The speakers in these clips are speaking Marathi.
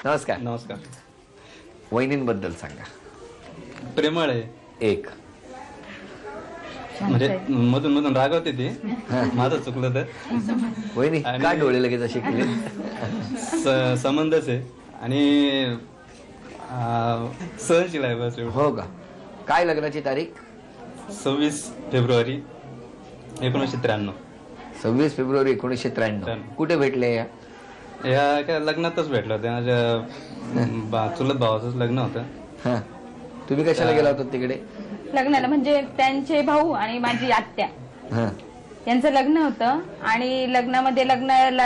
नमस्कार. नमस्कार. वहिनींबद्दल सांगा. प्रेमळ आहे. एक म्हणजे मधून मधून रागवते ती, माझं चुकलं तर. वहिनी का डोळे लगेच असे केले? संबंधच आहे आणि सहनशील आहे बस. हो का? काय लग्नाची तारीख? 26 फेब्रुवारी 1993. 26 फेब्रुवारी 1993. कुठे भेटले? या काय लग्नातच भेटलं होतं. माझ्या चुलत भावाचंच लग्न होतं. तुम्ही कशाला गेला होता तिकडे? लग्नाला म्हणजे त्यांचे भाऊ आणि माझी आत्या यांचं लग्न होतं आणि लग्नाला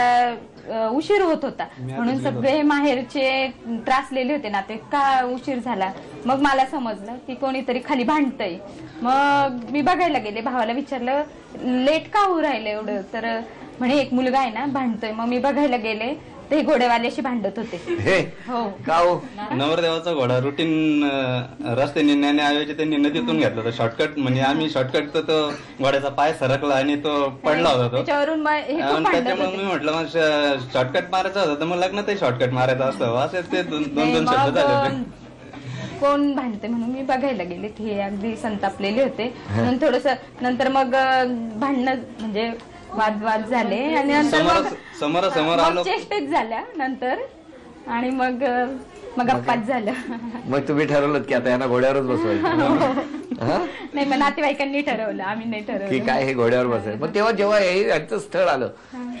उशीर होत होता म्हणून सगळे माहेरचे त्रासलेले होते ना, ते का उशीर झाला. मग मला समजलं की कोणीतरी खाली भांडतय. मग मी बघायला गेले, भावाला विचारलं लेट का होऊ राहिलं एवढं, तर म्हणे एक मुलगा आहे ना भांडतोय. मग मी बघायला गेले, ते घोडेवाल्याशी भांडत होते. हो का? हो, नवरदेवाचा घोडा रुटीन रस्ते नेण्याऐवजी त्यांनी नदीतून घेतला होता शॉर्टकट. म्हणजे आम्ही शॉर्टकट तर तो घोड्याचा पाय सरकला आणि तो पडला होता. तो त्याच्यावरून त्याच्यामुळे मी म्हटलं मग शॉर्टकट मारायचा होता तर मग लग्नातही शॉर्टकट मारायचा असतं. असे ते दोन शब्द झाले होते. कोण भांडते म्हणून मी बघायला गेले. ते अगदी संतापलेले होते. म्हणून थोडस नंतर मग भांडणं म्हणजे वाद झाले आणि नंतर समोरासमोर आलो, चेष्टेच झाल्या नंतर आणि मग गप्पाच झालं. मग तुम्ही ठरवलं की आता यांना घोड्यावरच बसवायचं? नाही, मग नातेवाईकांनी ठरवलं, आम्ही नाही ठरवलं की काय हे घोड्यावर बसायचं. मग तेव्हा जेव्हा यांचं स्थळ आलं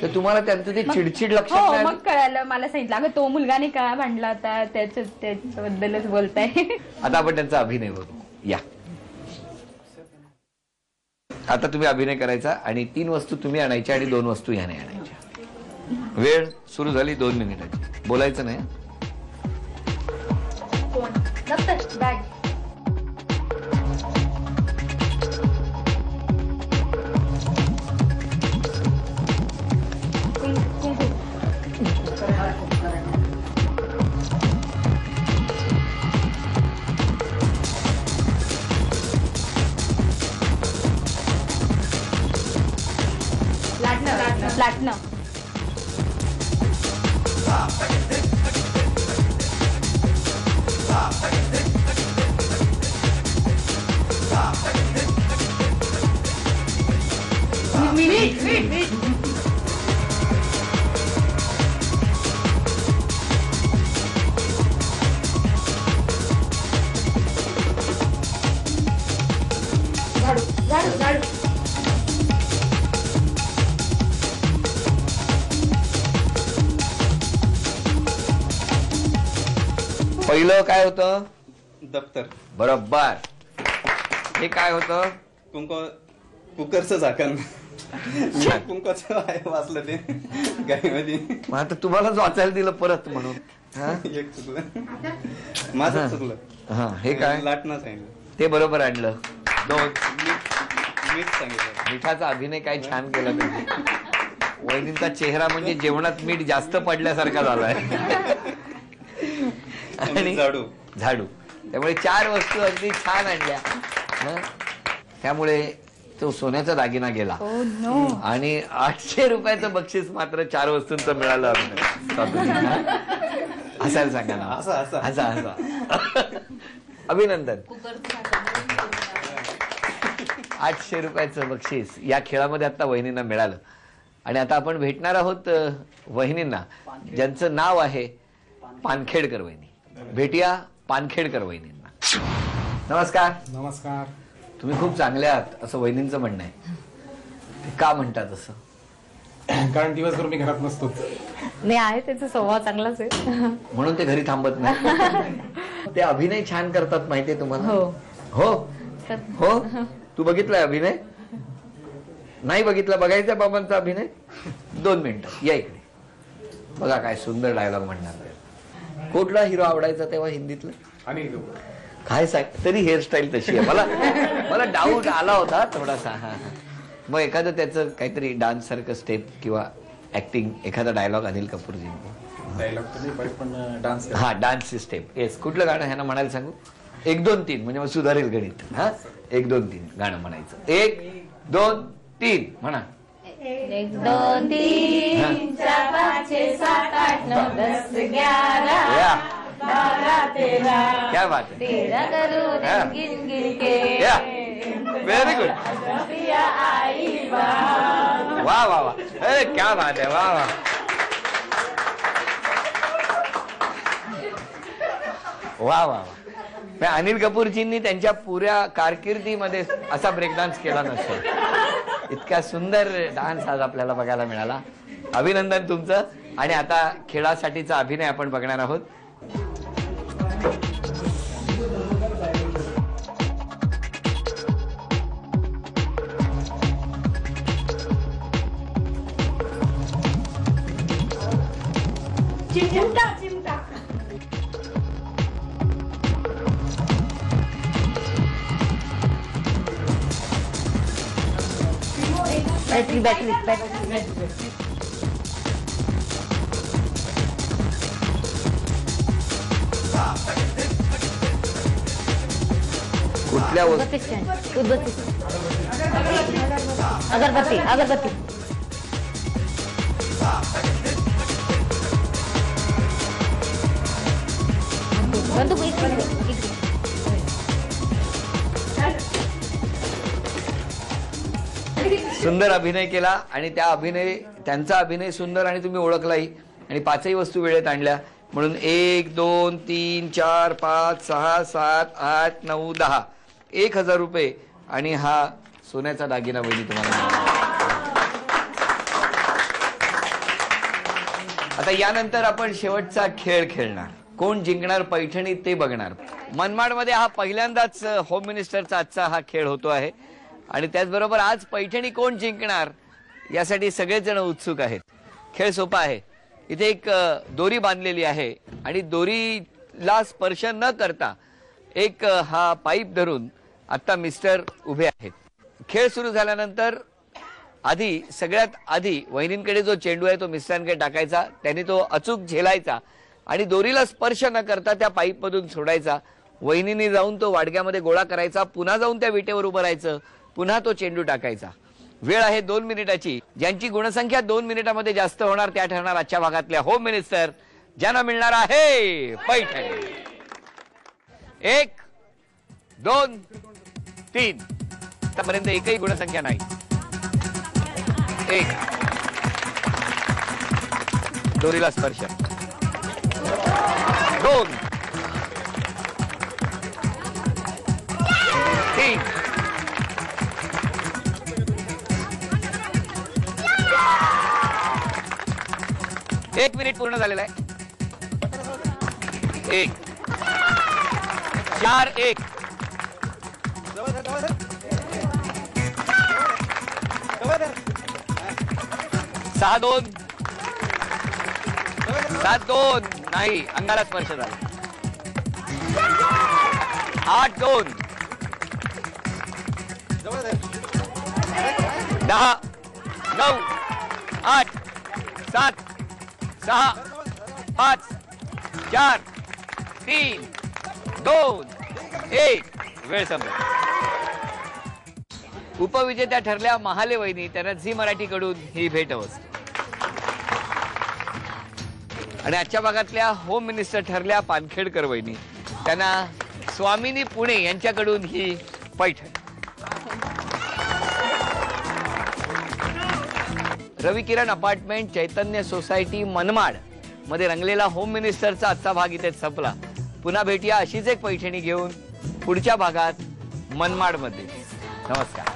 तर तुम्हाला त्यांचं ते चिडचिड लक्षात नाही? मग कळालं, मला सांगितलं अगं तो मुलगा नाही का भांडला होता त्याच्याबद्दलच बोलताय. आता आपण त्यांचा अभिनय बघू. या, आता तुम्ही अभिनय करायचा आणि 3 वस्तू तुम्ही आणायच्या आणि 2 वस्तू ह्याने आणायच्या. वेळ सुरू झाली 2 मिनिटाची. बोलायचं नाही. लाटणं. झाडू. पहिलं काय होतं? दप्तर. बरोबर. हे काय होतं? कुकरचं झाकण. कुंकाचं वाचलं ते गाईमध्ये. मग आता तुम्हालाच वाचायला दिलं परत म्हणून. एक चुकलं, माझं चुकलं. हे काय? लाटणं सांगितलं, ते बरोबर आणलं. 2. मीठ सांगितलं. मिठाचा अभिनय काय छान केला तुम्ही. वहिनींचा चेहरा म्हणजे जेवणात मीठ जास्त पडल्यासारखा झालाय. आणि झाडू. त्यामुळे 4 वस्तू अगदी छान आणल्या. त्यामुळे तो सोन्याचा दागिना गेला आणि 800 रुपयाचं बक्षीस मात्र 4 वस्तूंचं मिळालं. हसायला सांगा ना. हसा. अभिनंदन. 800 रुपयाचं बक्षीस या खेळामध्ये आता वहिनींना मिळालं. आणि आता आपण भेटणार आहोत वहिनींना ज्यांचं नाव आहे पानखेडकर वहिनी. भेटूया पानखेडकर वहिनींना. नमस्कार. नमस्कार. तुम्ही खूप चांगले आहात असं वहिनींचं म्हणणं आहे. ते का म्हणतात असं? कारण दिवसभर मी घरात नसतो. नाही, आहे त्याचा स्वभाव चांगलाच आहे म्हणून ते घरी थांबत नाही. ते अभिनय छान करतात माहितीये तुम्हाला. हो. तू बघितलाय अभिनय? नाही बघितला? बघायचा बाबांचा अभिनय. 2 मिनिटं या इकडे. बघा काय सुंदर डायलॉग म्हणणार. कुठला हिरो आवडायचा तेव्हा हिंदीतला? काय सांग तरी हेअरस्टाईल तशी आहे. मला डाऊट आला होता थोडासा. मग एखादं त्याचं काहीतरी डान्स सारखं स्टेप किंवा ऍक्टिंग, एखादा डायलॉग अनिल कपूरजी. Dance step. येस. कुठलं गाणं ह्यांना म्हणायला सांगू? 1 2 3 म्हणजे मग सुधारेल गणित. 1 2 3 गाणं म्हणायचं. 1 2 3 म्हणा. 1 2 3 4 5 6 7 8 9 10 11 या 12 13 क्या बात है, 13 करू हाँ. गिन गिन के या व्हेरी गुड, प्रिया आई बा. वाह वाह वाह, अरे क्या बात है, वाह वाह वाह वाह. अनिल कपूरजींनी त्यांच्या पुऱ्या कारकिर्दीमध्ये असा ब्रेक डान्स केला नसतो. इतका सुंदर डान्स आज आपल्याला बघायला मिळाला. अभिनंदन तुमचं. आणि आता खेळासाठीचा अभिनय आपण बघणार आहोत. चिमटा चिमटा बॅटरी बॅटरी बॅटरी कुठल्या वस्तू उदबत्ती स्टँड उदबत्ती अगरबत्ती अगरबत्ती बंदूक इकडे. सुंदर अभिनय केला आणि त्यांचा अभिनय सुंदर आणि तुम्ही ओळखलाही आणि 5ही वस्तू वेळेत आणल्या म्हणून 1 2 3 4 5 6 7 8 9 10 1000 रुपये आणि हा सोन्याचा दागिना वहिनी तुम्हाला मिळाला. आता यानंतर आपण शेवटचा खेळ खेळणार. कोण जिंकणार पैठणी ते बघणार. मनमाडमध्ये हा पहिल्यांदाच होम मिनिस्टरचा आजचा हा खेळ होतो आहे आणि त्याचबरोबर आज पैठणी कोण जिंकणार यासाठी सगळेच जण उत्सुक आहेत. खेळ सोपा आहे. इथे एक दोरी बांधलेली आहे आणि दोरीला स्पर्श न करता एक हा पाईप धरून आता मिस्टर उभे आहेत. खेळ सुरू झाल्यानंतर सगळ्यात आधी वहिनींकडे जो चेंडू आहे तो मिस्टरांकडे टाकायचा. त्यांनी तो अचूक झेलायचा आणि दोरीला स्पर्श न करता त्या पाईप मधून सोडायचा. वहिनींनी जाऊन तो वाडग्यामध्ये गोळा करायचा. पुन्हा जाऊन त्या विटेवर उभं राहायचं. पुन्हा तो चेंडू टाकायचा. वेळ आहे 2 मिनिटाची. ज्यांची गुणसंख्या 2 मिनिटामध्ये जास्त होणार त्या ठरणार आजच्या भागातल्या होम मिनिस्टर, ज्यांना मिळणार आहे पैठणी. 1 2 3 आतापर्यंत एकही गुणसंख्या नाही. 1 दोरीला स्पर्श. 2 3 1 मिनिट पूर्ण झालेला आहे. 1 4 1 6 2 7 2 नाही, अंगाला स्पर्श झाला. 8 2 10 9 8 7 6 5 4 3 2 1 वेळ संपला. उपविजेत्या ठरल्या महाले वहिनी. त्यांना झी मराठीकडून ही भेट वस्तू. आणि आजच्या भागातल्या होम मिनिस्टर ठरल्या पानखेडकर वहिनी. त्यांना स्वामिनी पुणे यांच्याकडून ही पैठण. रविकिरण अपार्टमेंट चैतन्य सोसायटी मनमाड मध्ये रंगलेला होम मिनिस्टरचा आजचा भाग इथे संपला. पुन्हा भेटूया अशीच एक पैठणी घेऊन पुढच्या भागात मनमाड मध्ये. नमस्कार.